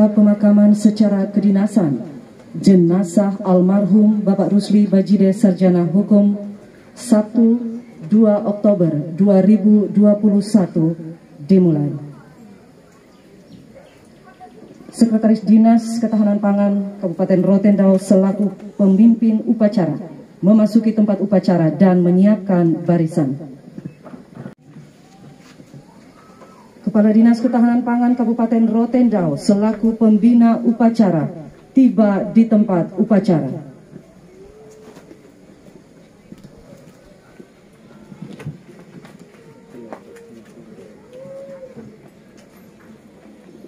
acara pemakaman secara kedinasan jenazah almarhum Bapak Rusli Bajide Sarjana Hukum 1-2 Oktober 2021 dimulai. Sekretaris Dinas Ketahanan Pangan Kabupaten Rotendao selaku pemimpin upacara memasuki tempat upacara dan menyiapkan barisan. Kepala Dinas Ketahanan Pangan Kabupaten Rotendao selaku pembina upacara tiba di tempat upacara.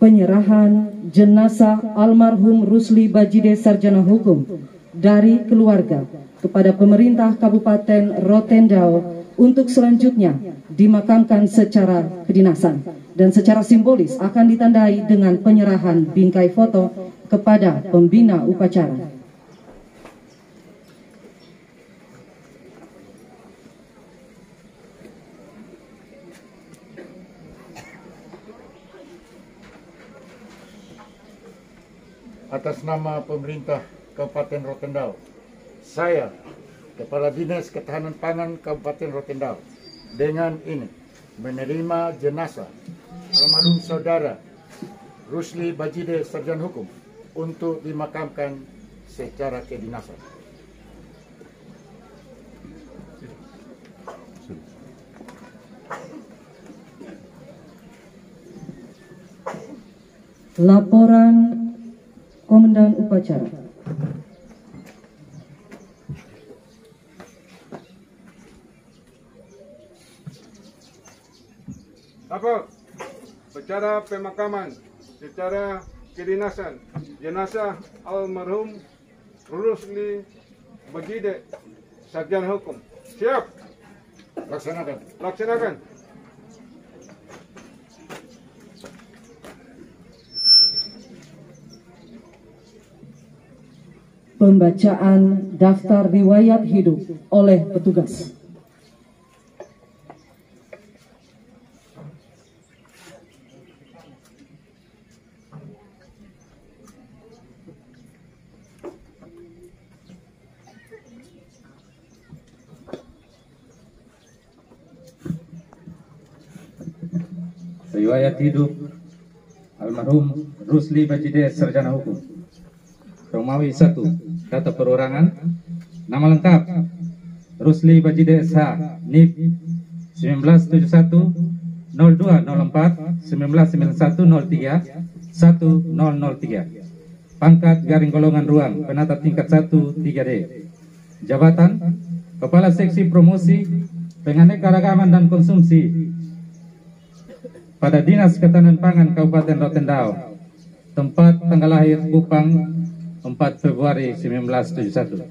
Penyerahan jenazah almarhum Rusli Bajide Sarjana Hukum dari keluarga kepada pemerintah Kabupaten Rotendao untuk selanjutnya dimakamkan secara kedinasan dan secara simbolis akan ditandai dengan penyerahan bingkai foto kepada pembina upacara. Atas nama pemerintah Kabupaten Rotendao, saya, Kepala Dinas Ketahanan Pangan Kabupaten Rotendao, dengan ini menerima jenazah almarhum saudara Rusli Bajide Sarjana Hukum untuk dimakamkan secara kedinasan. Laporan Komandan Upacara. Lapor upacara pemakaman secara kedinasan jenazah almarhum Rusli Bajide Sarjana Hukum. Siap. Laksanakan. Pembacaan daftar riwayat hidup oleh petugas. Riwayat hidup almarhum Rusli Bajide Sarjana Hukum. Romawi 1. Data perorangan. Nama lengkap Rusli Bajide SH, NIP 1971 0204 1991 03 1003. Pangkat garing golongan ruang penata tingkat 1 3D. Jabatan Kepala Seksi Promosi Penganekaragaman dan Konsumsi pada Dinas Ketahanan Pangan Kabupaten Rotendao. Tempat tanggal lahir Kupang 4 Februari 1971.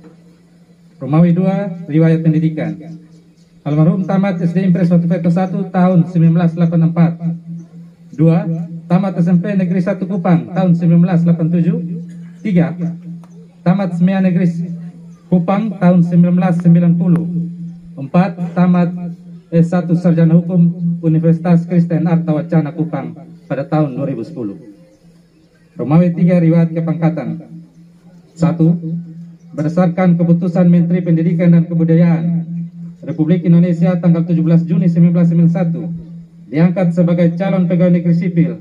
Romawi 2. Riwayat pendidikan. Almarhum tamat SD Impres Watepeto 1 tahun 1984. 2. Tamat SMP Negeri 1 Kupang tahun 1987. 3. Tamat SMEA Negeri Kupang tahun 1990. 4. Tamat S1 Sarjana Hukum Universitas Kristen Arta Wacana Kupang pada tahun 2010. Romawi 3. Riwayat kepangkatan. 1. Berdasarkan keputusan Menteri Pendidikan dan Kebudayaan Republik Indonesia tanggal 17 Juni 1991 diangkat sebagai calon pegawai negeri sipil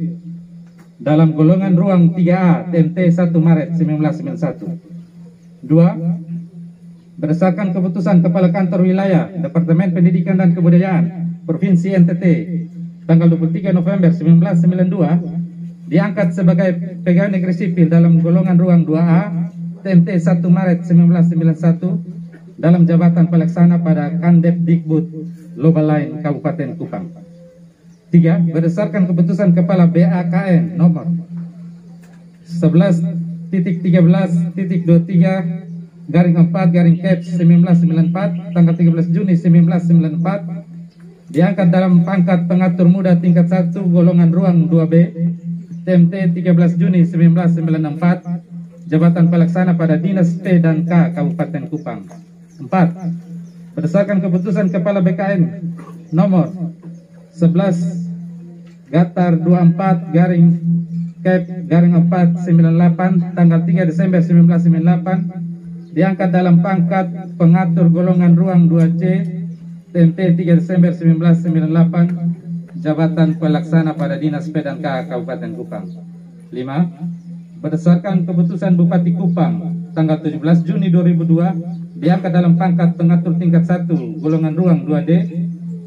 dalam golongan ruang 3A TMT 1 Maret 1991. 2. Berdasarkan keputusan Kepala Kantor Wilayah Departemen Pendidikan dan Kebudayaan Provinsi NTT tanggal 23 November 1992 diangkat sebagai pegawai negeri sipil dalam golongan ruang 2A TMT 1 Maret 1991 dalam jabatan pelaksana pada Kandep Dikbud Lobalain Kabupaten Kupang. 3. Berdasarkan keputusan Kepala BAKN nomor 11.13.23/Caps 1994 tanggal 13 Juni 1994 diangkat dalam pangkat pengatur muda tingkat 1 golongan ruang 2B TMT 13 Juni 1994 jabatan pelaksana pada Dinas P dan K Kabupaten Kupang. 4. Berdasarkan keputusan Kepala BKN nomor 11/24/2021 Cap garing 498 tanggal 3 Desember 1998 diangkat dalam pangkat pengatur golongan ruang 2C TMT 3 Desember 1998 jabatan pelaksana pada Dinas P&K Kabupaten Kupang. 5. Berdasarkan keputusan Bupati Kupang tanggal 17 Juni 2002 diangkat dalam pangkat pengatur tingkat 1 golongan ruang 2D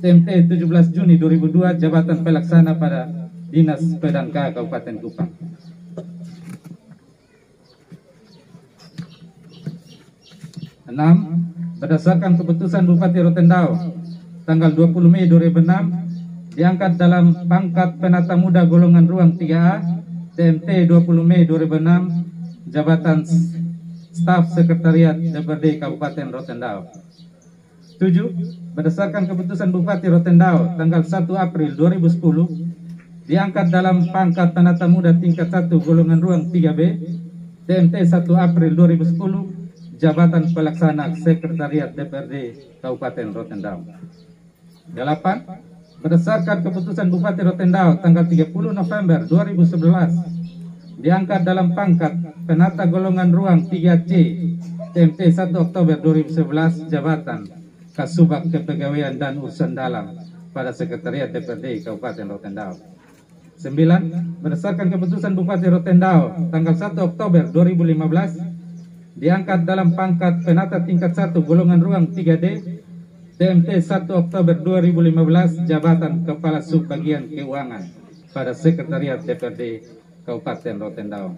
TMT 17 Juni 2002 jabatan pelaksana pada Dinas P&K Kabupaten Kupang. 6. Berdasarkan keputusan Bupati Rotendao tanggal 20 Mei 2006 diangkat dalam pangkat penata muda golongan ruang 3A TMT 20 Mei 2006 jabatan staf sekretariat DPRD Kabupaten Rotendao. 7. Berdasarkan keputusan Bupati Rotendao tanggal 1 April 2010 diangkat dalam pangkat penata muda tingkat 1 golongan ruang 3B TMT 1 April 2010 jabatan pelaksana sekretariat DPRD Kabupaten Rotendao. 8. Berdasarkan keputusan Bupati Rotendao tanggal 30 November 2011 diangkat dalam pangkat penata golongan ruang 3C TMT 1 Oktober 2011 jabatan Kasubag Kepegawaian dan Urusan Dalam pada Sekretariat DPRD Kabupaten Rotendao. 9. Berdasarkan keputusan Bupati Rotendao tanggal 1 Oktober 2015 diangkat dalam pangkat penata tingkat 1 golongan ruang 3D TMT 1 Oktober 2015 jabatan Kepala Subbagian Keuangan pada Sekretariat DPRD Kabupaten Rotendao.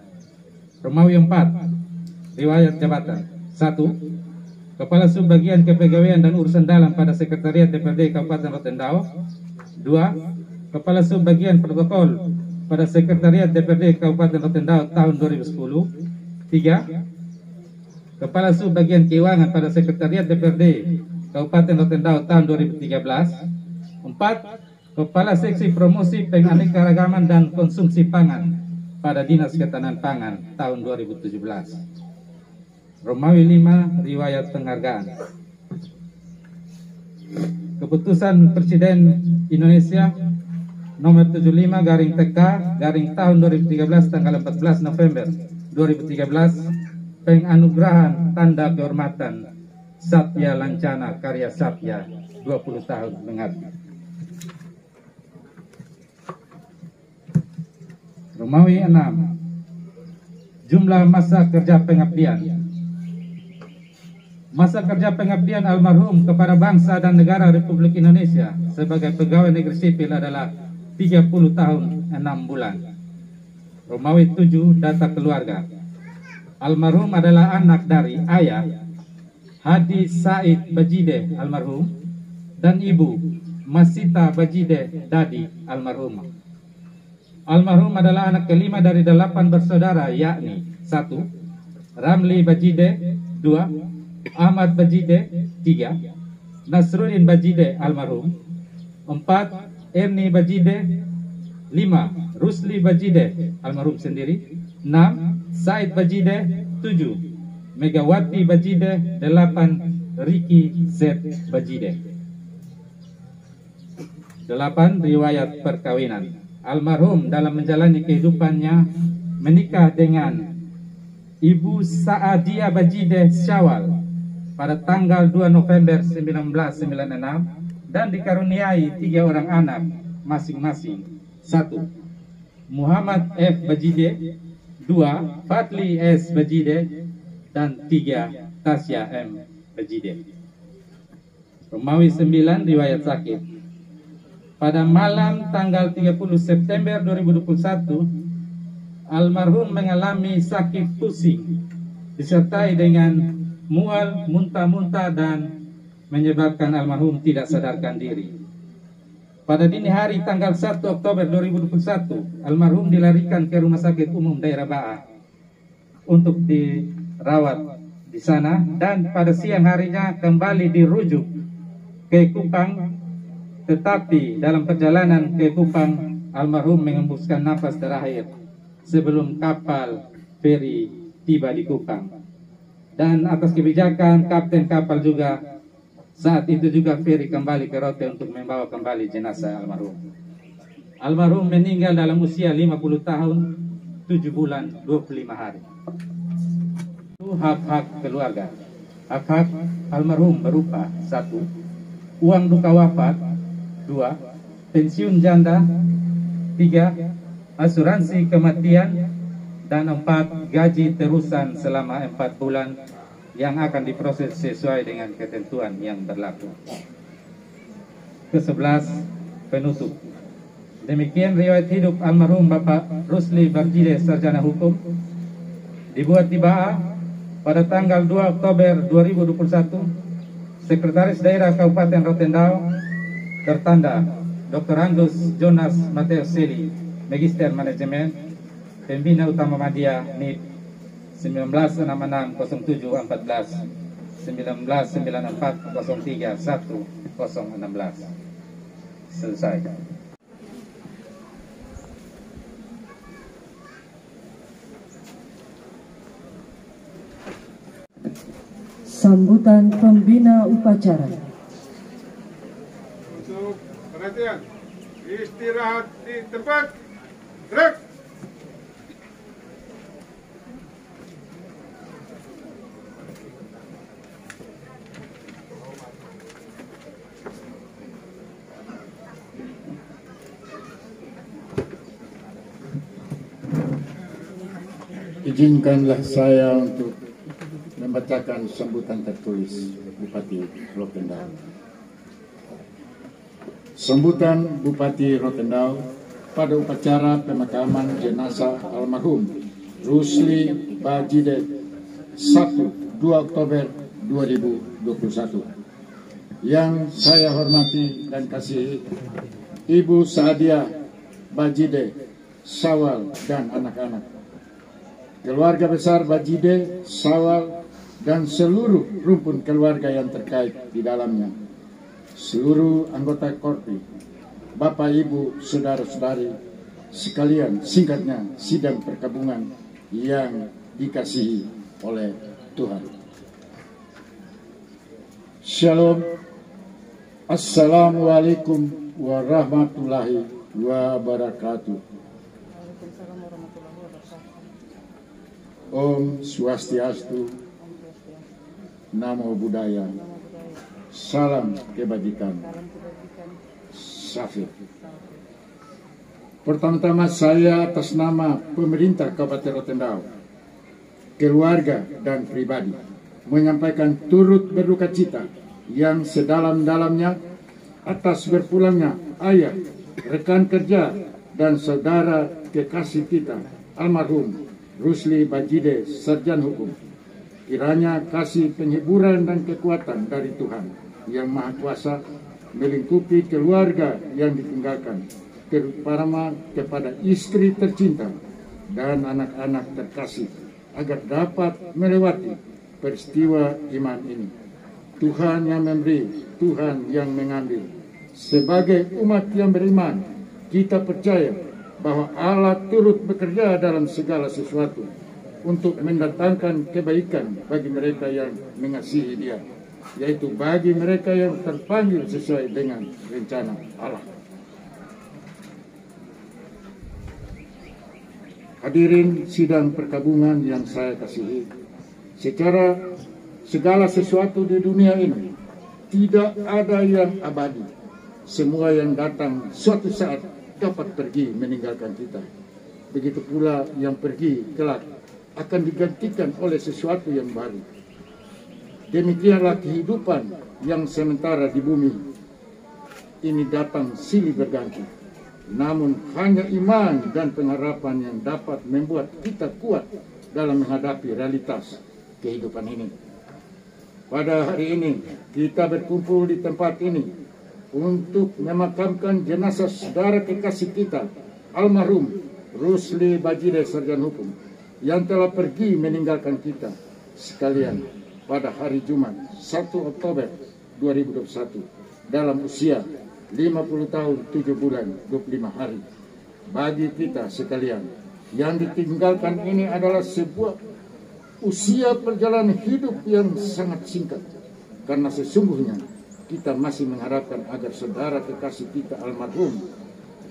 Romawi 4. Riwayat jabatan. 1. Kepala Subbagian Kepegawaian dan Urusan Dalam pada Sekretariat DPRD Kabupaten Rotendao. 2. Kepala Subbagian Protokol pada Sekretariat DPRD Kabupaten Rotendao tahun 2010. 3. Kepala Subbagian Keuangan pada Sekretariat DPRD Kabupaten Rotendao tahun 2013. 4. Kepala Seksi Promosi Penganekaragaman dan Konsumsi Pangan pada Dinas Ketahanan Pangan tahun 2017. Romawi 5. Riwayat penghargaan. Keputusan Presiden Indonesia nomor 75 garing TK garing tahun 2013 tanggal 14 November 2013 penganugerahan tanda kehormatan Satya Lancana Karya Satya 20 tahun mengabdi. Romawi 6. Jumlah masa kerja pengabdian. Masa kerja pengabdian almarhum kepada bangsa dan negara Republik Indonesia sebagai pegawai negeri sipil adalah 30 tahun 6 bulan. Romawi 7. Data keluarga. Almarhum adalah anak dari ayah Hadi Said Bajide almarhum dan ibu Masita Bajide Dadi almarhumah. Almarhum adalah anak kelima dari 8 bersaudara, yakni 1. Ramli Bajide, 2. Ahmad Bajide, 3. Nasruddin Bajide almarhum, 4. Erni Bajide, 5. Rusli Bajide almarhum sendiri, 6. Said Bajide, 7. Megawati Bajide, 8. Riki Z Bajide. 8. Riwayat perkawinan. Almarhum dalam menjalani kehidupannya menikah dengan Ibu Saadia Bajide Syawal pada tanggal 2 November 1996 dan dikaruniai 3 orang anak masing-masing. 1. Muhammad F. Bajide, 2. Fadli S. Bajide, dan 3. Tasya M. Bajide. Romawi 9. Riwayat sakit. Pada malam tanggal 30 September 2021, almarhum mengalami sakit pusing disertai dengan mual, muntah-muntah dan menyebabkan almarhum tidak sadarkan diri. Pada dini hari tanggal 1 Oktober 2021, almarhum dilarikan ke Rumah Sakit Umum Daerah Baa untuk dirawat di sana, dan pada siang harinya kembali dirujuk ke Kupang, tetapi dalam perjalanan ke Kupang almarhum mengembuskan nafas terakhir sebelum kapal feri tiba di Kupang. Dan atas kebijakan kapten kapal juga, saat itu juga feri kembali ke Rote untuk membawa kembali jenazah almarhum. Almarhum meninggal dalam usia 50 tahun 7 bulan 25 hari. Hak-hak keluarga. Hak-hak almarhum berupa 1. Uang duka wafat. 2. Pensiun janda. 3. Asuransi kematian. Dan 4. Gaji terusan selama 4 bulan yang akan diproses sesuai dengan ketentuan yang berlaku. Ke-11, penutup. Demikian riwayat hidup almarhum Bapak Rusli Bardide, Sarjana Hukum, dibuat di Baa pada tanggal 2 Oktober 2021, Sekretaris Daerah Kabupaten Rotendao, tertanda Dr. Andus Jonas Mateus Seli, Magister Manajemen, Pembina Utama Madya, NIP 19660714 1994031016. Selesai. Sambutan pembina upacara. Untuk perhatian, istirahat di tempat. Gerak. Izinkanlah saya untuk membacakan sambutan tertulis Bupati Rotendao. Sambutan Bupati Rotendao pada upacara pemakaman jenazah almarhum Rusli Bardide 2 Oktober 2021. Yang saya hormati dan kasihi Ibu Saadia Bardide Sawal dan anak-anak, keluarga besar Bardide Sawal dan seluruh rumpun keluarga yang terkait di dalamnya, seluruh anggota Korpi, Bapak Ibu, saudara-saudari sekalian, singkatnya sidang perkabungan yang dikasihi oleh Tuhan. Shalom. Assalamualaikum warahmatullahi wabarakatuh. Om Swastiastu, Namo Buddhaya, Salam Kebajikan, Safir. Pertama-tama saya atas nama pemerintah Kabupaten Rotendao, keluarga dan pribadi menyampaikan turut berduka cita yang sedalam-dalamnya atas berpulangnya ayah, rekan kerja dan saudara kekasih kita almarhum Rusli Bardide, Sarjana Hukum. Kiranya kasih penghiburan dan kekuatan dari Tuhan Yang Maha Kuasa melingkupi keluarga yang ditinggalkan, terutama kepada istri tercinta dan anak-anak terkasih, agar dapat melewati peristiwa iman ini. Tuhan yang memberi, Tuhan yang mengambil. Sebagai umat yang beriman, kita percaya bahwa Allah turut bekerja dalam segala sesuatu untuk mendatangkan kebaikan bagi mereka yang mengasihi Dia, yaitu bagi mereka yang terpanggil sesuai dengan rencana Allah. Hadirin sidang perkabungan yang saya kasihi, secara segala sesuatu di dunia ini tidak ada yang abadi. Semua yang datang suatu saat dapat pergi meninggalkan kita. Begitu pula yang pergi kelak akan digantikan oleh sesuatu yang baru. Demikianlah kehidupan yang sementara di bumi ini datang silih berganti. Namun hanya iman dan pengharapan yang dapat membuat kita kuat dalam menghadapi realitas kehidupan ini. Pada hari ini kita berkumpul di tempat ini untuk memakamkan jenazah saudara kekasih kita almarhum Rusli Bardide, Sarjana Hukum, yang telah pergi meninggalkan kita sekalian pada hari Jumat 1 Oktober 2021 dalam usia 50 tahun 7 bulan 25 hari. Bagi kita sekalian, yang ditinggalkan ini adalah sebuah usia perjalanan hidup yang sangat singkat, karena sesungguhnya kita masih mengharapkan agar saudara kekasih kita almarhum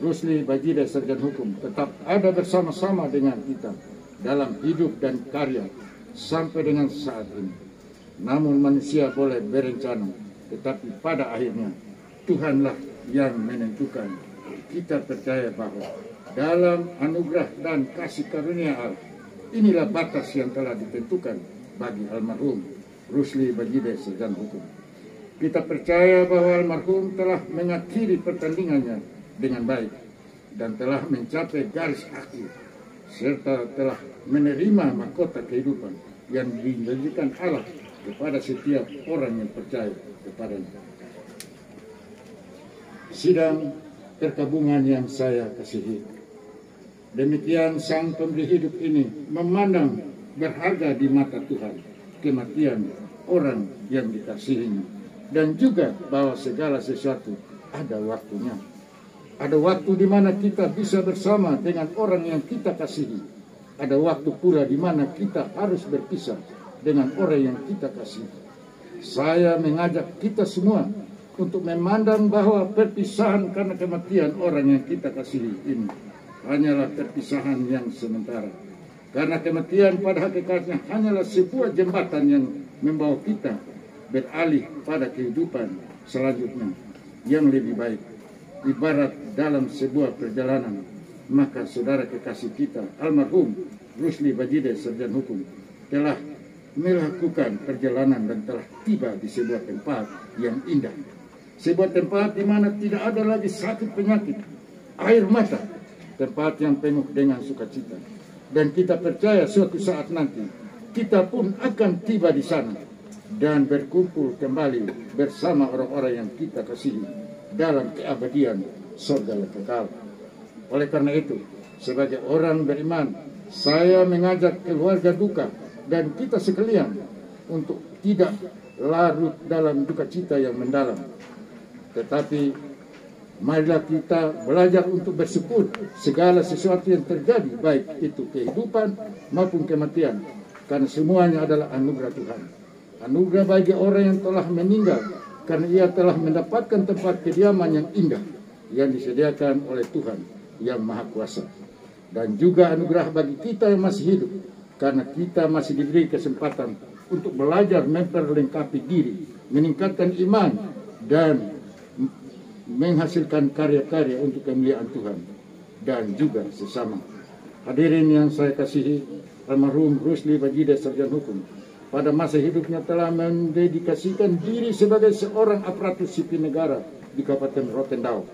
Rusli Bajide Sarjana Hukum tetap ada bersama-sama dengan kita dalam hidup dan karya sampai dengan saat ini. Namun manusia boleh berencana, tetapi pada akhirnya Tuhanlah yang menentukan. Kita percaya bahwa dalam anugerah dan kasih karunia Allah, inilah batas yang telah ditentukan bagi almarhum Rusli Bajide Sarjana Hukum. Kita percaya bahwa almarhum telah mengakhiri pertandingannya dengan baik dan telah mencapai garis akhir, serta telah menerima mahkota kehidupan yang diberikan Allah kepada setiap orang yang percaya kepadanya. Sidang perkabungan yang saya kasihi, demikian sang pemberi hidup ini memandang berharga di mata Tuhan kematian orang yang dikasihinya, dan juga bahwa segala sesuatu ada waktunya. Ada waktu di mana kita bisa bersama dengan orang yang kita kasihi. Ada waktu pula di mana kita harus berpisah dengan orang yang kita kasihi. Saya mengajak kita semua untuk memandang bahwa perpisahan karena kematian orang yang kita kasihi ini hanyalah perpisahan yang sementara. Karena kematian pada hakikatnya hanyalah sebuah jembatan yang membawa kita beralih pada kehidupan selanjutnya yang lebih baik. Ibarat dalam sebuah perjalanan, maka saudara kekasih kita almarhum Rusli Bajide Sarjana Hukum telah melakukan perjalanan dan telah tiba di sebuah tempat yang indah, sebuah tempat di mana tidak ada lagi sakit penyakit, air mata, tempat yang penuh dengan sukacita. Dan kita percaya suatu saat nanti kita pun akan tiba di sana dan berkumpul kembali bersama orang-orang yang kita kasihi dalam keabadian surga yang kekal. Oleh karena itu, sebagai orang beriman, saya mengajak keluarga duka dan kita sekalian untuk tidak larut dalam duka cita yang mendalam. Tetapi marilah kita belajar untuk bersyukur segala sesuatu yang terjadi, baik itu kehidupan maupun kematian, karena semuanya adalah anugerah Tuhan. Anugerah bagi orang yang telah meninggal, karena ia telah mendapatkan tempat kediaman yang indah yang disediakan oleh Tuhan yang Maha Kuasa. Dan juga anugerah bagi kita yang masih hidup, karena kita masih diberi kesempatan untuk belajar memperlengkapi diri, meningkatkan iman, dan menghasilkan karya-karya untuk kemuliaan Tuhan dan juga sesama. Hadirin yang saya kasihi, almarhum Rusli Bajide Sarjana Hukum pada masa hidupnya telah mendedikasikan diri sebagai seorang aparatur sipil negara di Kabupaten Rotendao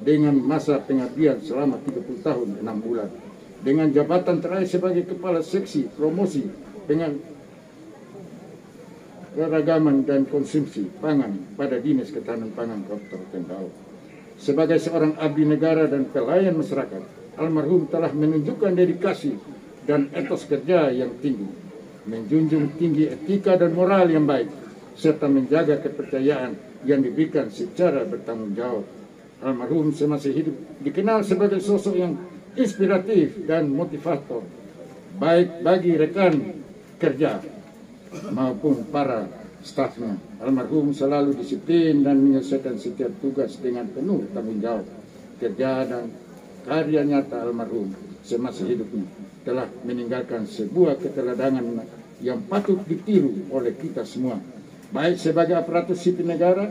dengan masa pengabdian selama 30 tahun 6 bulan dengan jabatan terakhir sebagai Kepala Seksi Promosi dengan Keragaman dan Konsumsi Pangan pada Dinas Ketahanan Pangan Kabupaten Rotendao. Sebagai seorang abdi negara dan pelayan masyarakat, almarhum telah menunjukkan dedikasi dan etos kerja yang tinggi, menjunjung tinggi etika dan moral yang baik, serta menjaga kepercayaan yang diberikan secara bertanggung jawab. Almarhum semasa hidup dikenal sebagai sosok yang inspiratif dan motivator, baik bagi rekan kerja maupun para stafnya. Almarhum selalu disiplin dan menyelesaikan setiap tugas dengan penuh tanggung jawab. Kerja dan karya nyata almarhum semasa hidupnya telah meninggalkan sebuah keteladanan yang patut ditiru oleh kita semua, baik sebagai aparatur sipil negara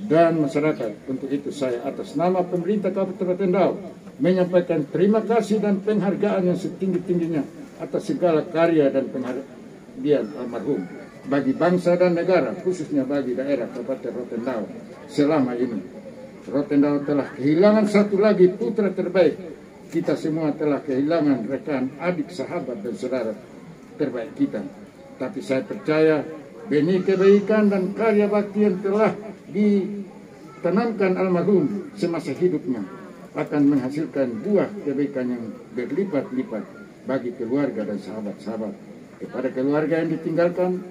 dan masyarakat. Untuk itu saya atas nama pemerintah Kabupaten Rotendao menyampaikan terima kasih dan penghargaan yang setinggi-tingginya atas segala karya dan pengabdian almarhum bagi bangsa dan negara, khususnya bagi daerah Kabupaten Rotendao selama ini. Rotendao telah kehilangan satu lagi putra terbaik. Kita semua telah kehilangan rekan, adik, sahabat, dan saudara terbaik kita. Tapi saya percaya benih kebaikan dan karya bakti yang telah ditanamkan almarhum semasa hidupnya akan menghasilkan buah kebaikan yang berlipat-lipat bagi keluarga dan sahabat-sahabat. Kepada keluarga yang ditinggalkan,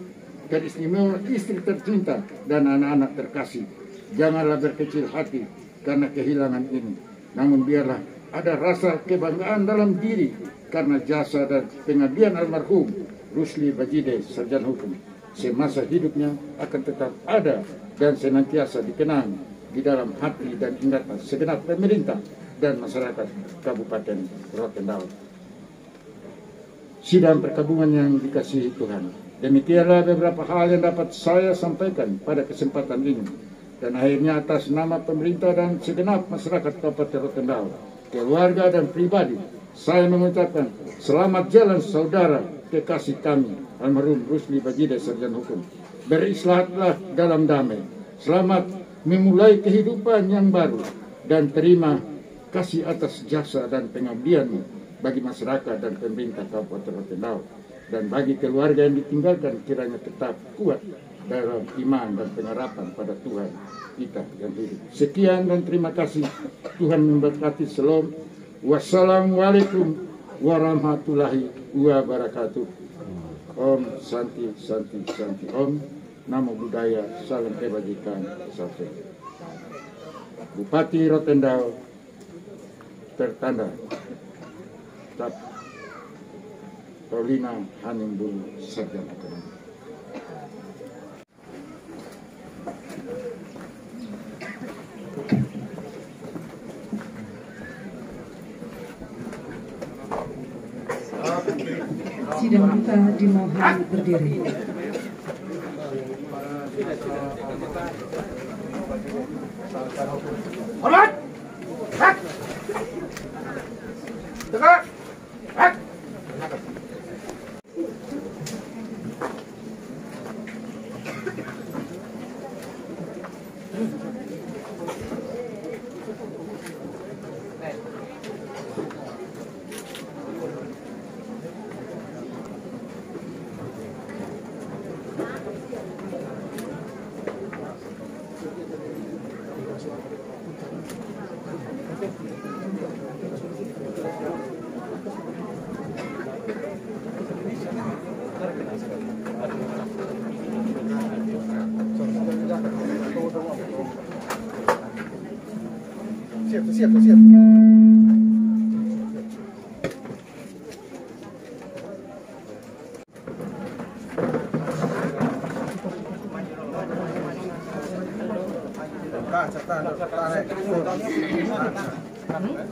teristimewa istri tercinta dan anak-anak terkasih, janganlah berkecil hati karena kehilangan ini. Namun biarlah ada rasa kebanggaan dalam diri karena jasa dan pengabdian almarhum Rusli Bajide Sarjana Hukum semasa hidupnya akan tetap ada dan senantiasa dikenang di dalam hati dan ingatan segenap pemerintah dan masyarakat Kabupaten Rotendao. Sidang perkabungan yang dikasihi Tuhan, demikianlah beberapa hal yang dapat saya sampaikan pada kesempatan ini. Dan akhirnya atas nama pemerintah dan segenap masyarakat Kabupaten Rotendao, keluarga dan pribadi, saya mengucapkan selamat jalan saudara kekasih kami, almarhum Rusli Bajide Sarjana Hukum. Beristirahatlah dalam damai. Selamat memulai kehidupan yang baru dan terima kasih atas jasa dan pengabdianmu bagi masyarakat dan pemerintah Kabupaten Rotendao. Dan bagi keluarga yang ditinggalkan, kiranya tetap kuat dalam iman dan pengharapan pada Tuhan kita yang hidup. Sekian dan terima kasih. Tuhan memberkati. Shalom. Wassalamualaikum warahmatullahi wabarakatuh. Om Santi Santi Santi Om. Namo Buddhaya. Salam kebajikan. Salam. Bupati Rotendao tertanda Tap Paulina Hanimbulu Sarjana Akademi. Sidang buka dimohon berdiri. Hormat! Hak! Tegak! Hak! Siap.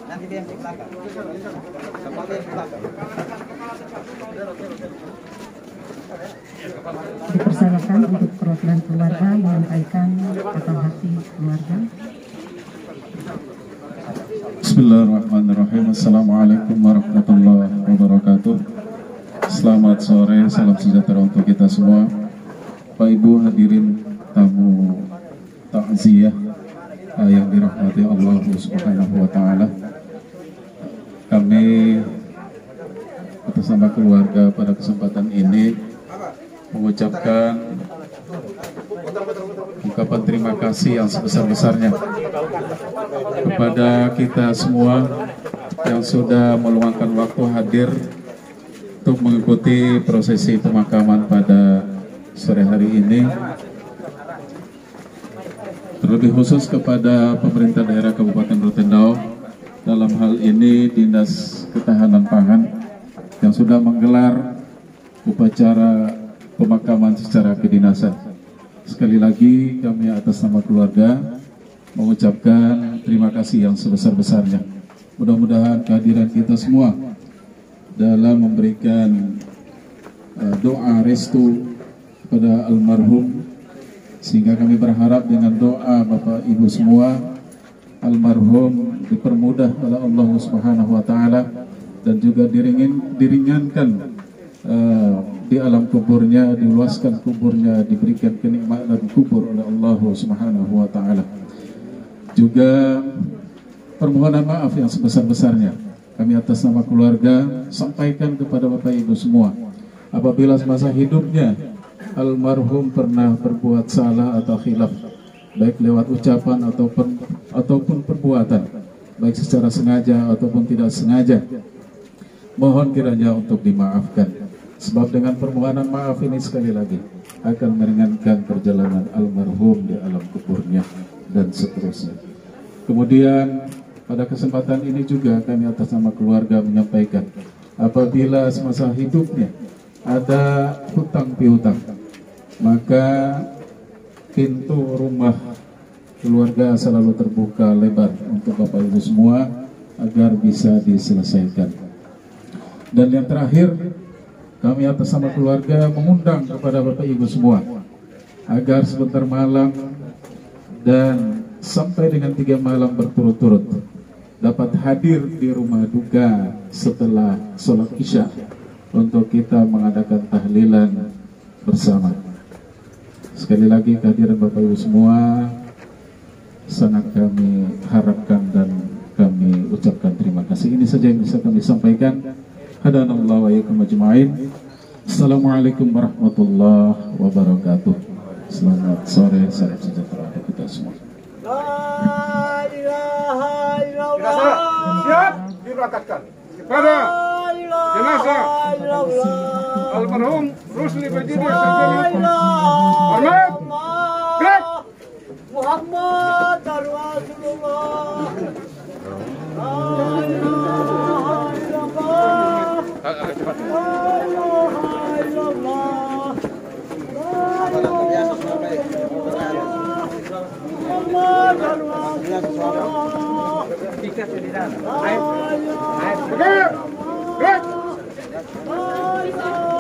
Nanti dia yang belakang. Dipersilakan untuk perwakilan keluarga menyampaikan kata hati keluarga. Bismillahirrahmanirrahim. Assalamualaikum warahmatullahi wabarakatuh. Selamat sore, salam sejahtera untuk kita semua. Pak Ibu hadirin tamu takziah yang dirahmati Allah Subhanahu wa taala. Kami atas nama keluarga pada kesempatan ini mengucapkan ungkapan terima kasih yang sebesar-besarnya kepada kita semua yang sudah meluangkan waktu hadir untuk mengikuti prosesi pemakaman pada sore hari ini. Terlebih khusus kepada pemerintah daerah Kabupaten Rotendao, dalam hal ini Dinas Ketahanan Pangan yang sudah menggelar upacara pemakaman secara kedinasan. Sekali lagi kami atas nama keluarga mengucapkan terima kasih yang sebesar-besarnya. Mudah-mudahan kehadiran kita semua dalam memberikan doa restu kepada almarhum, sehingga kami berharap dengan doa Bapak Ibu semua almarhum dipermudah oleh Allah Subhanahu wa taala dan juga diringankan di alam kuburnya, diluaskan kuburnya, diberikan kenikmatan kubur oleh Allah Subhanahu wa taala. Juga permohonan maaf yang sebesar-besarnya kami atas nama keluarga sampaikan kepada Bapak Ibu semua, apabila semasa hidupnya almarhum pernah berbuat salah atau khilaf, baik lewat ucapan ataupun perbuatan, baik secara sengaja ataupun tidak sengaja, mohon kiranya untuk dimaafkan. Sebab dengan permohonan maaf ini sekali lagi akan meringankan perjalanan almarhum di alam kuburnya dan seterusnya. Kemudian pada kesempatan ini juga kami atas nama keluarga menyampaikan, apabila semasa hidupnya ada hutang piutang, maka pintu rumah keluarga selalu terbuka lebar untuk Bapak Ibu semua agar bisa diselesaikan. Dan yang terakhir, kami atas nama keluarga mengundang kepada Bapak Ibu semua agar sebentar malam dan sampai dengan 3 malam berturut-turut dapat hadir di rumah duka setelah sholat isya untuk kita mengadakan tahlilan bersama. Sekali lagi kehadiran Bapak Ibu semua sangat kami harapkan dan kami ucapkan terima kasih. Ini saja yang bisa kami sampaikan. Hadanallahu wa iyyakum ajma'in. Assalamualaikum warahmatullahi wabarakatuh. Selamat sore, salam sejahtera untuk kita semua. La ilaha illallah. Siap diberangkatkan kepada jenazah almarhum Rusli Bajide Sarjana Hukum. Hormat. Gerak. Muhammad Rasulullah. La ilaha illallah. Agak cepat. La ilaha illallah. La ilaha illallah. Muhammad Rasulullah. Tiga tidak. Air. Gerak. Gerak. La ilaha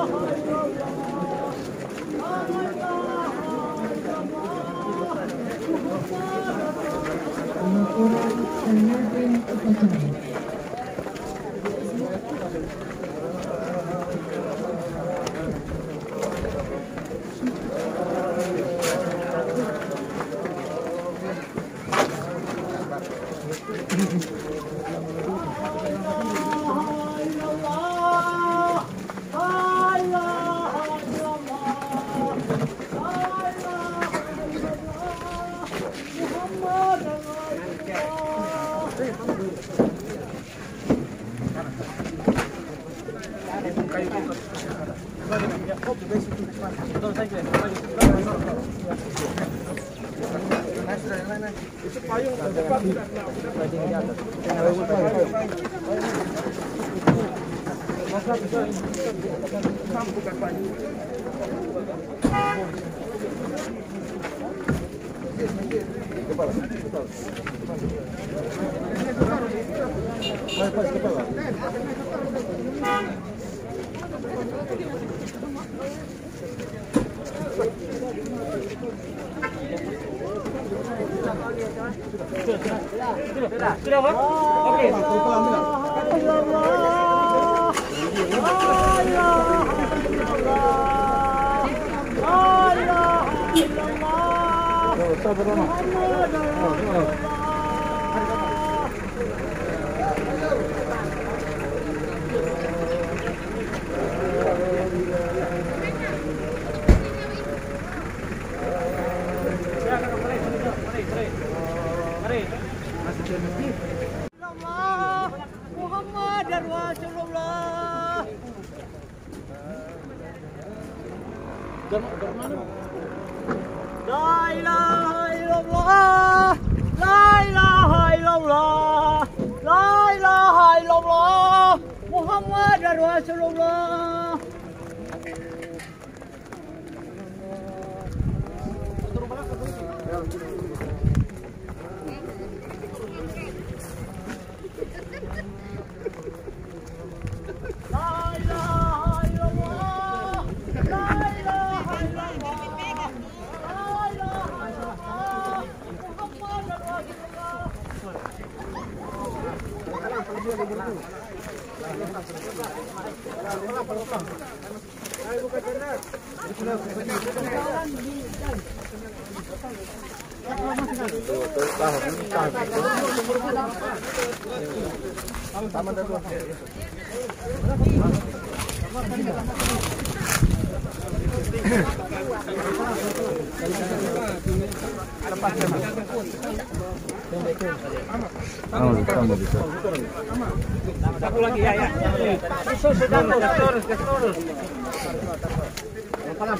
Sudah, Pak? Oke. Muhammad Rasulullah. La ilaha illallah. La ilaha illallah. La ilaha illallah. Muhammad Rasulullah. Satu lagi ya. Terus. Pelan.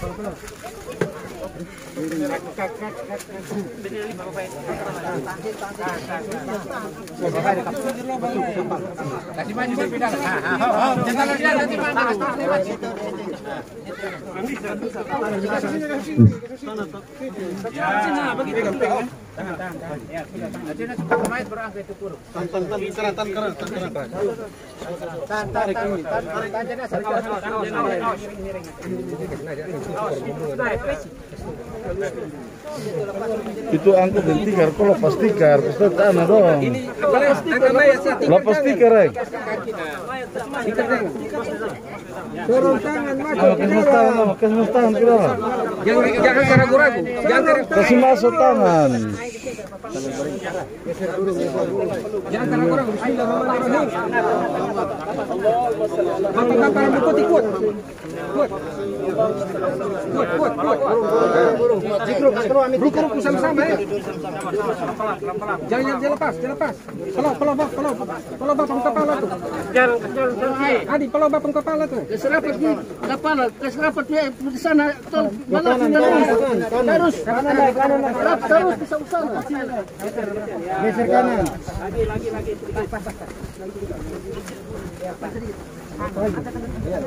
Itu angkut dan tikar, kok lepas tikar, pasti tanah dong. Lepas tikar, Turun tangan, maju. Kasih tangan kita. Jangan ragu-ragu. Kasih masuk tangan. Jangan ragu-ragu. Bapak ikut. Kuat. Ruku sama-sama ya. Jangan lepas. Kalau bapang kepala tuh. Adi, kalau bapang kepala tuh. Keserapat di kepala, keserapat di sana. Terus. Terus bisa usana. Geser kanan.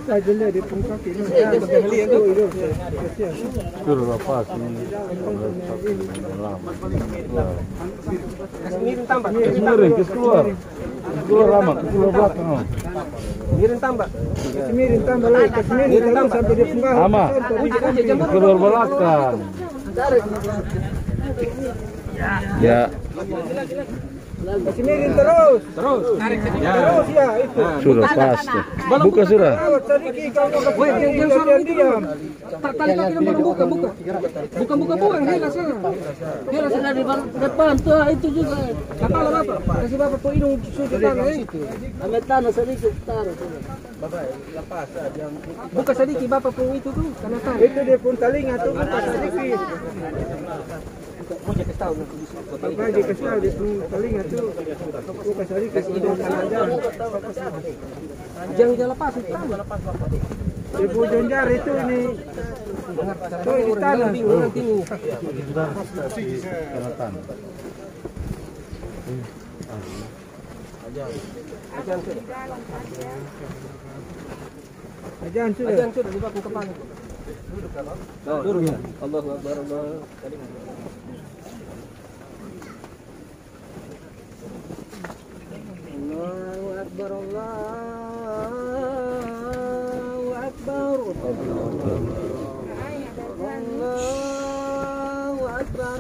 Lagi. Suruh lepas ini. Miring tambah. Keluar lama, keluar belakang. Miring tambah lagi. Miring tambah sampai di tengah. Lama. Keluar belakang. Ya. Kasih miring terus. Tarik terus ya itu. Sudah pas. Buka sudah. Diam. Tali kaki baru buka. Buka buang dia sana. Dia sana di depan tuh itu juga. Kepala Bapak. Kasih Bapak tuh hidung sudah tanah itu. Ambil tanah sedikit taruh. Bapak lepas yang buka sedikit Bapak pun itu tuh karena tanah. Itu dia pun talinga tuh buka sedikit. Mau kasih tahu Bapak kasih tahu dia pun talinga tuh. Buka sedikit hidung tanah aja. Jangan lepas itu. Ibu Jonjar itu ini tuh di tanah nanti. Ajan sudah di bawah kepala. Duduk ya. Allahu Akbar. Allahu Akbar. Allahu Akbar. Allahu Akbar.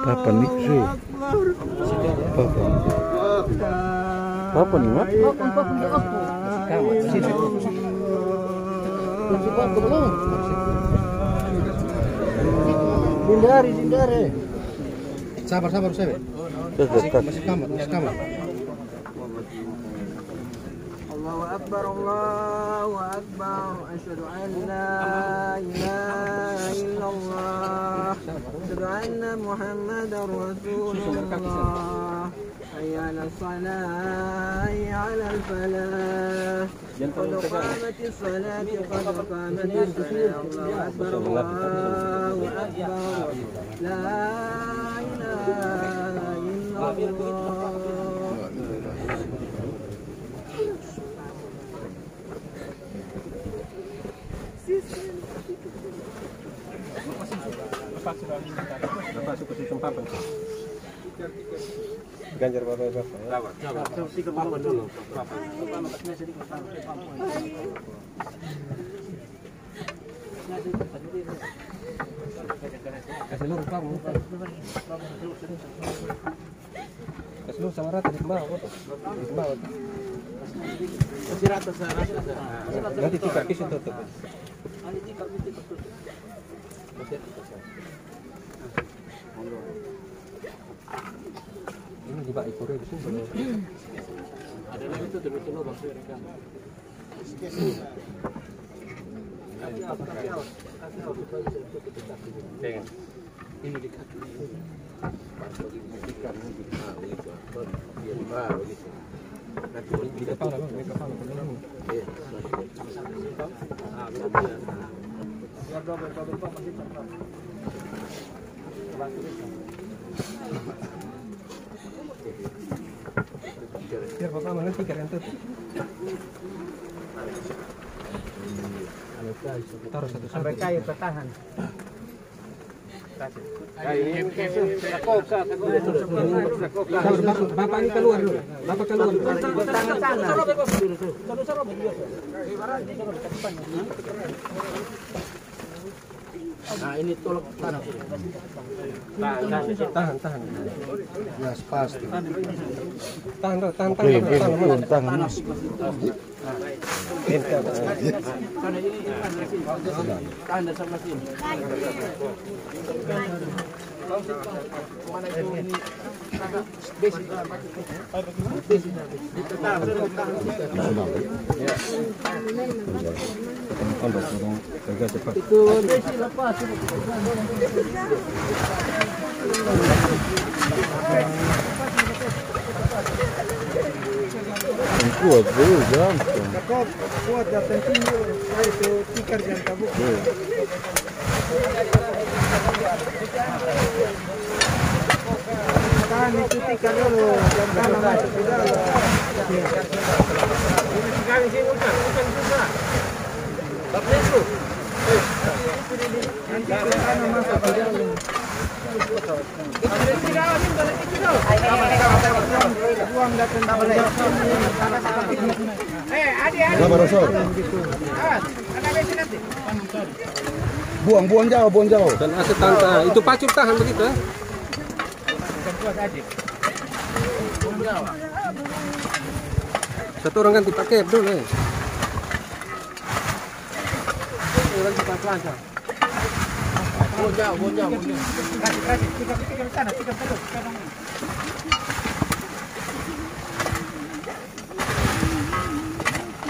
Apa nih sih? Apa nih, Mak? Hindari. Sabar saya. Masih kamar. Allahu Akbar. Asyhadu an la ilaha illallah. Asyhadu anna Muhammadar Rasulullah. Hayya 'alas salah, hayya 'alal falah. Qad qamatis salati, qad qamatis salah. Allahu Akbar. La ilaha illallah. Ganjar Bapak. Tiga papan dulu. Kasih lu sama rata di bawah. Kasih rata. Nanti tikar kisah tutup. Ini di bawah ikurnya di sini. Ada lagi tuh betul lubang sih rekam. Ini di kaki. Nanti di kepala bang, di kepala. Iya. Biar double pasti cepat. Biar Bapak mana tikar yang tutup. Taruh satu sampai kayu tertahan. Bapak ini keluar dulu. Bapak keluar. Nah ini tolong tanah. Tahan. Ya pasti. Tahan. Tahan sama sini. Itu besi lepas. Kuat dulu jam. Kuat ya penting itu tikar jangan kabur. Tahan itu tikar dulu, jangan masuk ke dalam. Ini sekali sih bukan juga. Bapak itu. Nanti kita masuk ke dalam. Buang jauh. Dan aset tangka itu pacur tahan begitu ya. Satu orang ganti pakai dulu ya. Orang pelan-pelan. Buang jauh. Kasih. Tiga sana.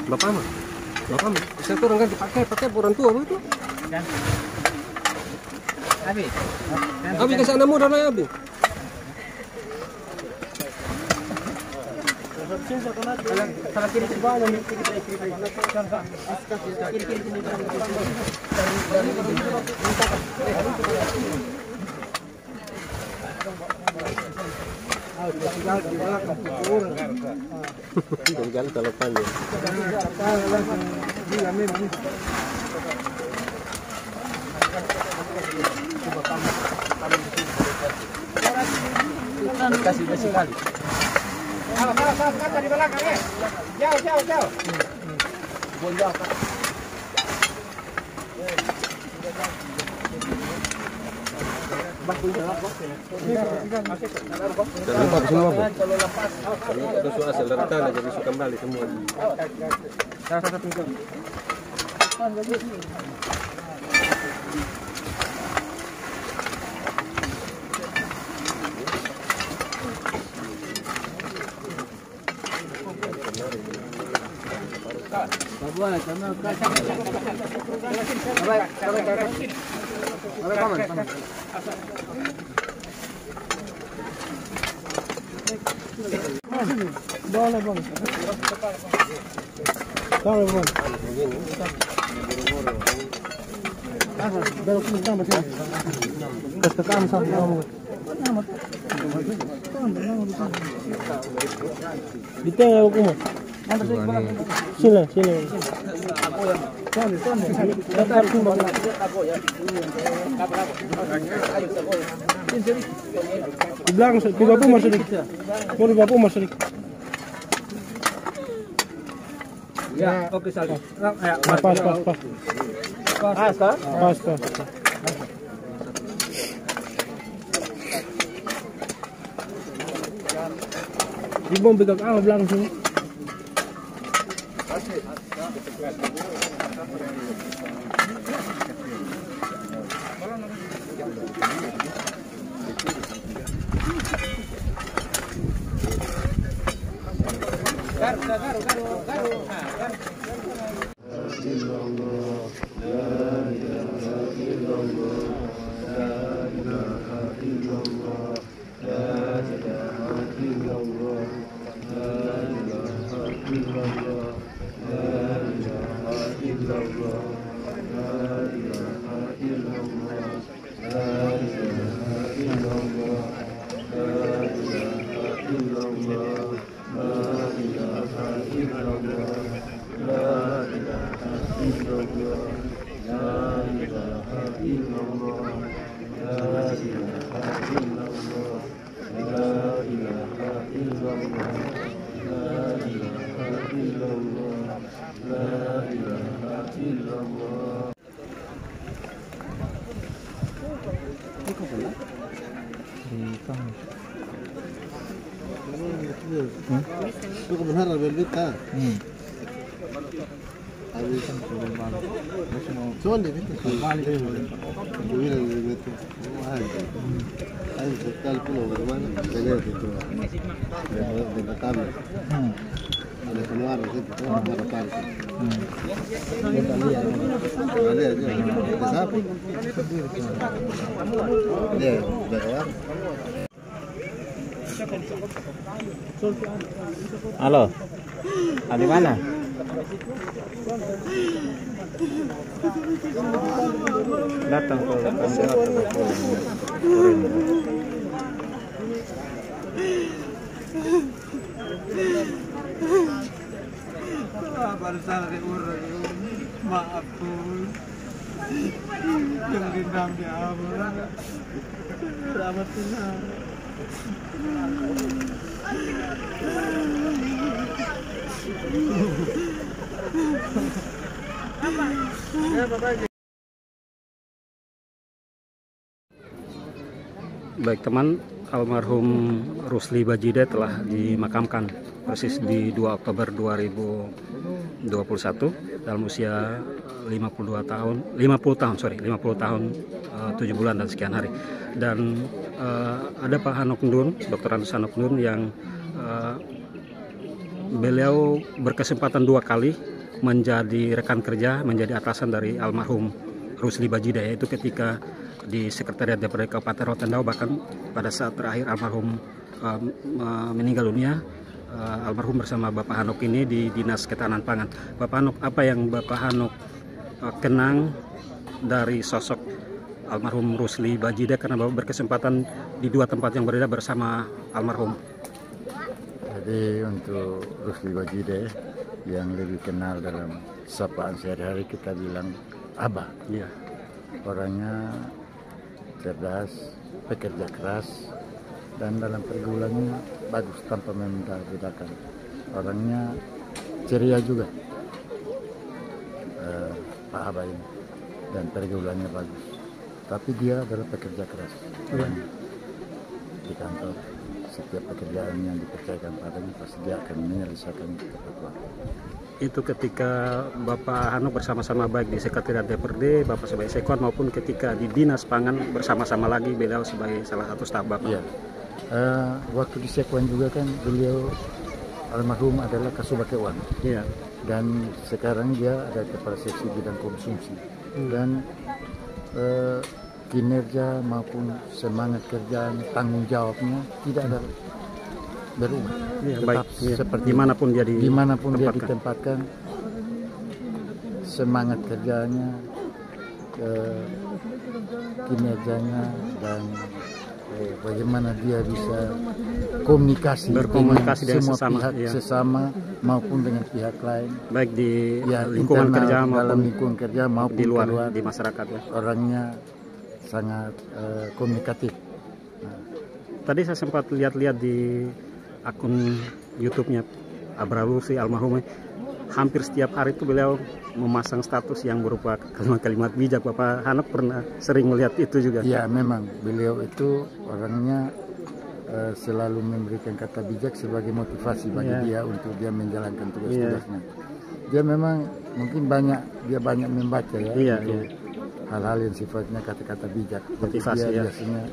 Bapak mah. Satu orang ganti pakai orang tua begitu. Abi ke sana mudah lah Abi. Salah kiri sebelah yang kiri sini. Tinggal teleponnya. Kasih kali. Kata di belakang ya. Jauh. Bonjol. Kalau lepas, kalau itu asal dari tanah jadi suka kembali semua. Ditengah aku mah. Sini. Di belakang, di bawah Mas Rik. Mau di bawah Mas Rik. Ya, oke Saldi. Pas. Di bawah betul belakang sini. Itu kebenaran berita. Habis cuman di itu. Ayo sekali pulau bagaimana? Saya itu. Ada kami. Ada keluar itu, ada parkir. Ada aja. Sapi. Dia udah keluar. Halo, di mana? Datang ke maaf pun yang dendam di awal selamat tenang. Baik teman, almarhum Rusli Bajide telah dimakamkan persis di 2 Oktober 2021 dalam usia 50 tahun 7 bulan dan sekian hari. Dan ada Pak Hanok Ndun, Dr. Andes Hanok Ndun yang beliau berkesempatan 2 kali menjadi rekan kerja, menjadi atasan dari almarhum Rusli Bajide, yaitu ketika di Sekretariat DPRD Kabupaten Rotendao, bahkan pada saat terakhir almarhum meninggal dunia, almarhum bersama Bapak Hanok ini di Dinas Ketahanan Pangan. Bapak Hanok, apa yang Bapak Hanok kenang dari sosok almarhum Rusli Bajide, karena Bapak berkesempatan di 2 tempat yang berbeda bersama almarhum? Jadi untuk Rusli Bajide yang lebih kenal dalam sapaan sehari-hari kita bilang Abah. Ya. Orangnya cerdas, pekerja keras, dan dalam pergaulannya bagus tanpa membedakan. Orangnya ceria juga, Pak Abah ini, dan pergaulannya bagus. Tapi dia adalah pekerja keras orangnya di kantor. setiap pekerjaan yang dipercayakan padanya pasti dia akan menyelesaikan tepat waktu. Itu ketika Bapak Hanok bersama-sama baik di Sekretariat DPRD, Bapak sebagai Sekwan, maupun ketika di Dinas Pangan bersama-sama lagi beliau sebagai salah satu staf Bapak. Iya. Waktu di Sekwan juga kan beliau almarhum adalah Kasubag Keuangan. Iya. Dan sekarang dia ada kepala seksi bidang konsumsi. Dan kinerja maupun semangat kerjaan, tanggung jawabnya tidak ada berubah. Ya, tetap baik, ya. seperti dimanapun dia ditempatkan, semangat kerjanya, kinerjanya, dan bagaimana dia bisa berkomunikasi dengan semua pihak sesama maupun dengan pihak lain, baik di lingkungan kerja maupun dalam lingkungan kerja maupun di luar di masyarakat. Ya. Orangnya sangat komunikatif. Tadi saya sempat lihat-lihat di akun YouTube-nya Abra Rusli almarhum, hampir setiap hari itu beliau memasang status yang berupa kalimat-kalimat bijak. Bapak Hanok pernah sering melihat itu juga? Ya, memang beliau itu orangnya selalu memberikan kata bijak sebagai motivasi bagi dia untuk dia menjalankan tugas-tugasnya. Dia memang mungkin banyak membaca ya, hal-hal yang sifatnya kata-kata bijak. Motivasi, dia biasanya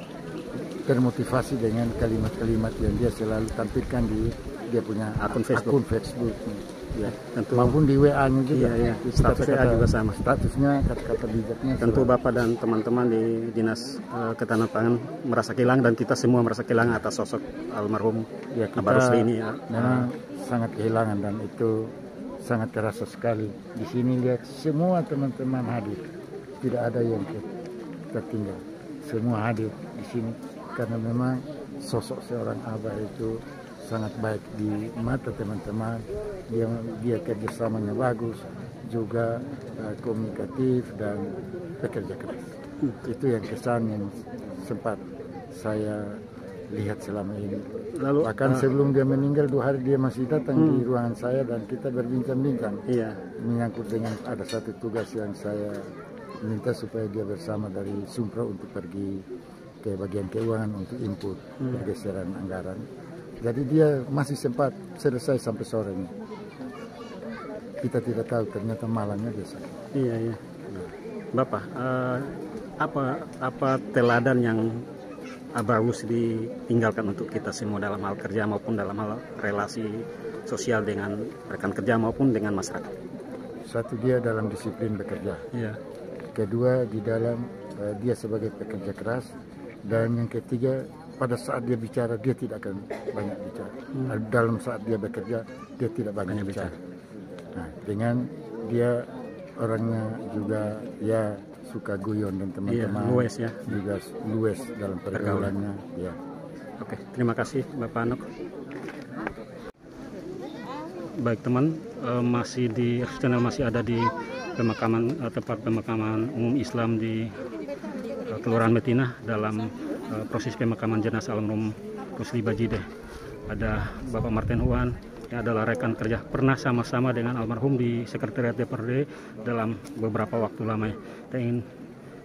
termotivasi dengan kalimat-kalimat yang dia selalu tampilkan di dia punya akun Facebook. Ya, tentu, maupun di WA-nya juga. Statusnya juga sama. Statusnya kata-kata bijaknya. Tentu Bapak dan teman-teman di Dinas Ketahanan Pangan merasa kehilangan, dan kita semua merasa kehilangan atas sosok almarhum Abra Rusli ini. Memang sangat kehilangan, dan itu sangat terasa sekali. Di sini lihat semua teman-teman hadir, tidak ada yang tertinggal. Semua hadir di sini karena memang sosok seorang Abah itu sangat baik di mata teman-teman. Dia kerjasamanya bagus, juga komunikatif dan bekerja keras. Itu yang kesan yang sempat saya lihat selama ini. Lalu, bahkan sebelum dia meninggal 2 hari dia masih datang di ruangan saya dan kita berbincang-bincang. Menyangkut dengan ada satu tugas yang saya minta supaya dia bersama dari Sumpra untuk pergi ke bagian keuangan untuk input pergeseran anggaran. Jadi dia masih sempat selesai sampai sorenya. Kita tidak tahu, ternyata malamnya dia sakit. Iya. Bapak, apa teladan yang Abra Rusli tinggalkan untuk kita semua dalam hal kerja maupun dalam hal relasi sosial dengan rekan kerja maupun dengan masyarakat? Satu, dia dalam disiplin bekerja. Kedua, di dalam dia sebagai pekerja keras. Dan yang ketiga, pada saat dia bicara, dia tidak akan banyak bicara. Dalam saat dia bekerja, dia tidak banyak bicara. Nah, dengan dia orangnya juga suka guyon dan teman-teman, juga luwes dalam pergaulannya. Oke, terima kasih Bapak Hanok. Baik teman, masih di channel masih ada di pemakaman tempat pemakaman umum Islam di Kelurahan Metina dalam proses pemakaman jenazah almarhum Rusli Bajideh. Ada Bapak Martin Huan yang adalah rekan kerja, pernah sama-sama dengan almarhum di Sekretariat DPRD dalam beberapa waktu lama. Kita ingin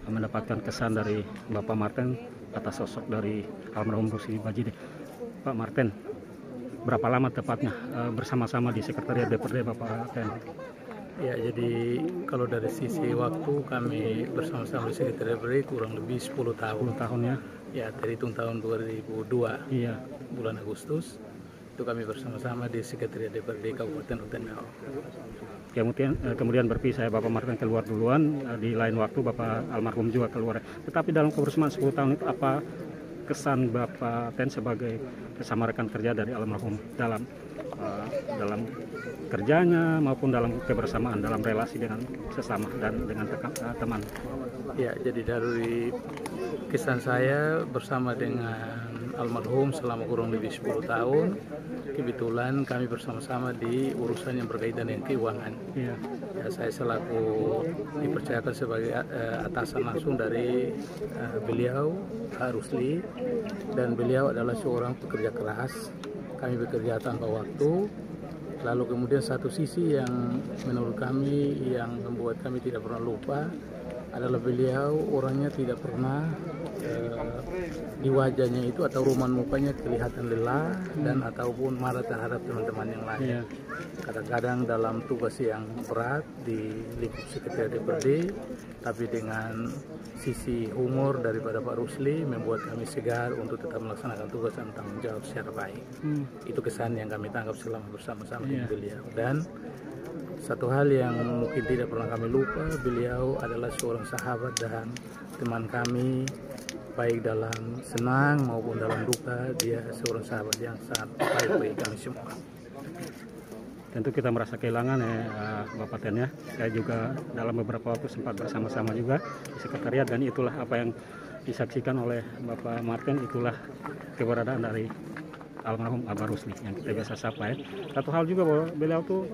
mendapatkan kesan dari Bapak Martin atas sosok dari almarhum Rusli Bajideh. Pak Martin, berapa lama tepatnya bersama-sama di Sekretariat DPRD Bapak Martin? Ya, jadi kalau dari sisi waktu kami bersama-sama di Sekretariat DPRD kurang lebih 10 tahun. 10 tahun ya? Ya, terhitung tahun 2002, bulan Agustus, itu kami bersama-sama di Sekretariat DPRD Kabupaten Rotendao. Kemudian berpisah, Bapak Martin keluar duluan, di lain waktu Bapak almarhum juga keluar. Tetapi dalam kebersamaan 10 tahun itu apa kesan Bapak Ten sebagai bersama rekan kerja dari almarhum dalam kerjanya maupun dalam kebersamaan, dalam relasi dengan sesama dan dengan teman? Ya, jadi dari kesan saya bersama dengan almarhum selama kurang lebih 10 tahun, kebetulan kami bersama-sama di urusan yang berkaitan dengan keuangan. Ya, saya selaku dipercayakan sebagai atasan langsung dari beliau, Pak Rusli, dan beliau adalah seorang pekerja keras. Kami bekerja tanpa waktu. Lalu kemudian satu sisi yang menurut kami yang membuat kami tidak pernah lupa, adalah beliau orangnya tidak pernah di wajahnya itu atau ruman mukanya kelihatan lelah dan ataupun marah terhadap teman-teman yang lain. Kadang-kadang dalam tugas yang berat di lingkup sekretariat DPRD, tapi dengan sisi humor daripada Pak Rusli membuat kami segar untuk tetap melaksanakan tugas dan tanggung jawab secara baik. Itu kesan yang kami tangkap selama bersama-sama dengan beliau. Dan satu hal yang mungkin tidak pernah kami lupa, beliau adalah seorang sahabat dan teman kami, baik dalam senang maupun dalam duka. Dia seorang sahabat yang sangat baik bagi kami semua. Tentu kita merasa kehilangan ya Bapak Ten ya. Saya juga dalam beberapa waktu sempat bersama-sama juga di sekretariat, dan itulah apa yang disaksikan oleh Bapak Martin, itulah keberadaan dari almarhum Abah Rusli yang kita biasa sapa ya. Satu hal juga bahwa beliau tuh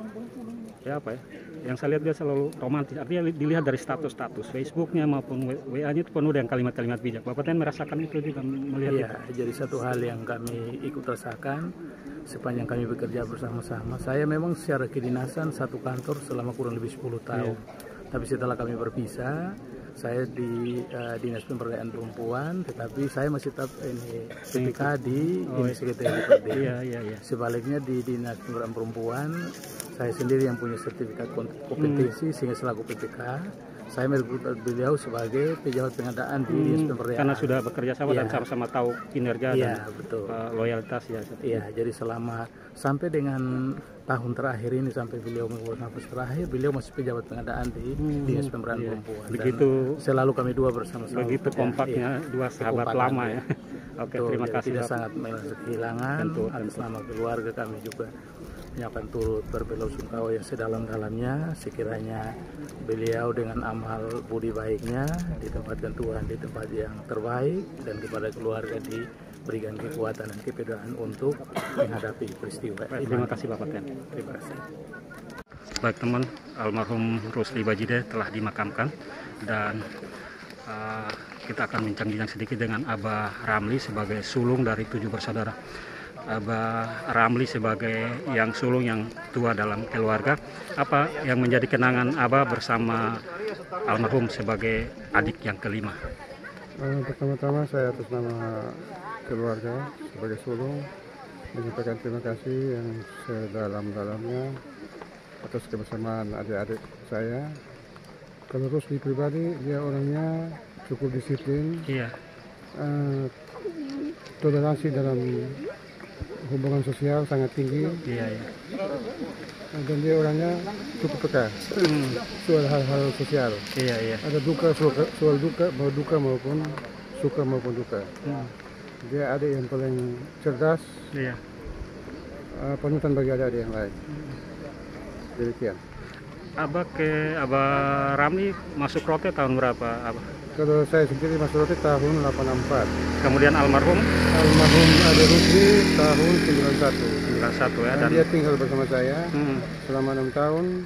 ya apa ya, yang saya lihat dia selalu romantis, artinya dilihat dari status-status Facebooknya maupun WA-nya itu penuh dengan kalimat-kalimat bijak. Bapak Ten merasakan itu juga, melihat ya, itu? Jadi satu hal yang kami ikut rasakan sepanjang kami bekerja bersama-sama. Saya memang secara kedinasan satu kantor selama kurang lebih 10 tahun. Tapi setelah kami berpisah, saya di Dinas Pemberdayaan Perempuan, tetapi saya masih tetap ini PPK di Dinas Sekretariat DPRD. Sebaliknya di Dinas Pemberdayaan Perempuan, saya sendiri yang punya sertifikat kompetensi, sehingga selaku PPK saya merekrut beliau sebagai pejabat pengadaan di Dinas Pemberdayaan. Karena sudah bekerja sama dan sama-sama tahu kinerja dan loyalitas ya. Iya, jadi selama sampai dengan tahun terakhir ini, sampai beliau mengulang nafas terakhir, beliau masih pejabat pengadaan di Dinas Pemberdayaan Perempuan. Begitu selalu kami dua bersama-sama. Begitu kompaknya dua sahabat lama ya. Oke, terima kasih. Tidak sangat merasa kehilangan atas nama keluarga. Kami juga menyampaikan turut berbelasungkawa yang sedalam-dalamnya. Sekiranya beliau dengan amal budi baiknya ditempatkan Tuhan di tempat yang terbaik, dan kepada keluarga diberikan kekuatan dan kepedulian untuk menghadapi peristiwa. Terima kasih Bapak Ten. Terima kasih. Baik teman, almarhum Rusli Bajide telah dimakamkan, dan kita akan bincang-bincang sedikit dengan Abah Ramli sebagai sulung dari 7 bersaudara. Abah Ramli sebagai yang sulung yang tua dalam keluarga, apa yang menjadi kenangan Abah bersama almarhum sebagai adik yang kelima? Pertama-tama saya atas nama keluarga sebagai sulung menyampaikan terima kasih yang sedalam-dalamnya atas kebersamaan adik-adik saya. Kalau Rusli pribadi, dia orangnya cukup disiplin, toleransi dalam hubungan sosial sangat tinggi, dan dia orangnya cukup peka soal hal-hal sosial. Ada duka, soal duka, mau duka maupun suka maupun duka. Dia adik yang paling cerdas, panutan bagi adik-adik yang lain. Demikian. Abah Ramli masuk Rote tahun berapa, Abah? Kalau saya sendiri masuk Rote tahun 84. Kemudian almarhum Abah Rusli tahun 91 ya. Dan dia tinggal bersama saya selama 6 tahun.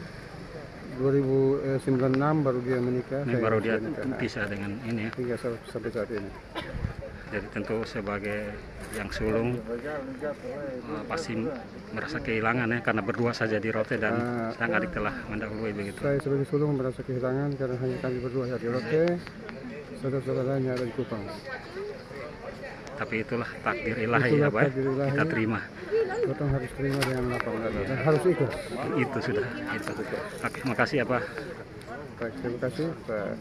2096 baru dia menikah. Baru dia pisah dengan ini ya. Hingga sampai saat ini. Jadi tentu sebagai yang sulung pasti merasa kehilangan ya, karena berdua saja di Rote dan sang adik telah mendahului begitu. Saya sebagai sulung merasa kehilangan karena hanya kami berdua di Rote, saudara-saudaranya ada di Kupang. Tapi itulah takdir ilahi ya, Pak. Kita terima. Kita harus terima dengan lapang dada dan harus ikhlas. Itu sudah. Oke, makasih ya Pak. Baik, terima kasih Pak.